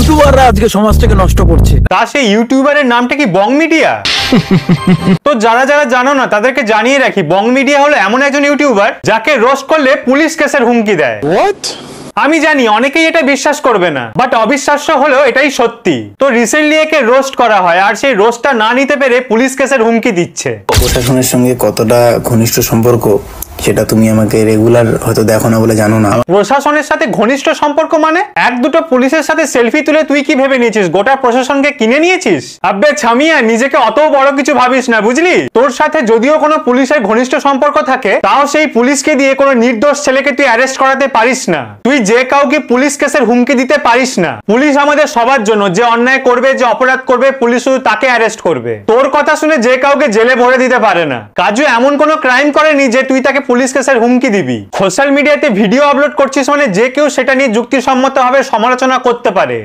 ইউটিউবাররা আজকে সমাজটাকে নষ্ট করছে। তা সেই ইউটিউবারের নামটা কি বং মিডিয়া? তো যারা যারা জানো না তাদেরকে জানিয়ে রাখি, বং মিডিয়া হলো এমন একজন ইউটিউবার যাকে রোস্ট করলে পুলিশ কেসের হুমকি দেয়। আমি জানি অনেকেই এটা বিশ্বাস করবে না, বাট অবিশ্বাস্য হলেও এটাই সত্যি। তো রিসেন্টলি একে রোস্ট করা হয়, আর সেই রোস্টটা না নিতে পেরে পুলিশ কেসের হুমকি দিচ্ছে। প্রশাসনের সঙ্গে কতটা ঘনিষ্ঠ সম্পর্ক সেটা তুমি আমাকে রেগুলার হয়তো দেখো না বলে জানো না। প্রশাসনের সাথে ঘনিষ্ঠ সম্পর্ক মানে এক দুটো পুলিশের সাথে সেলফি তুলে তুই কি ভেবে নিয়েছিস গোটা প্রশাসনকে কিনে নিয়েছিস? আব্বে ছামিয়া, নিজেকে অত বড় কিছু ভাবিস না, বুঝলি? তোর সাথে যদিও কোনো পুলিশের ঘনিষ্ঠ সম্পর্ক থাকে, তাও সেই পুলিশকে দিয়ে কোনো নির্দোষ ছেলেকে তুই অ্যারেস্ট করাতে পারিস না। তুই যে কাউকে পুলিশ কেসের হুমকি দিতে পারিস না। পুলিশ আমাদের সবার জন্য, যে অন্যায় করবে, যে অপরাধ করবে, পুলিশ শুধু তাকে অ্যারেস্ট করবে। তোর কথা শুনে যে কাউকে জেলে ভরে দিতে পারে না। কাজু এমন কোনো ক্রাইম করেনি যে তুই তাকে পুলিশ কেসের হুমকি দিবি। সোশ্যাল মিডিয়াতে ভিডিও আপলোড করছিস মানে যে কেউ সেটা নিয়ে যুক্তিসম্মতভাবে সমালোচনা করতে পারে।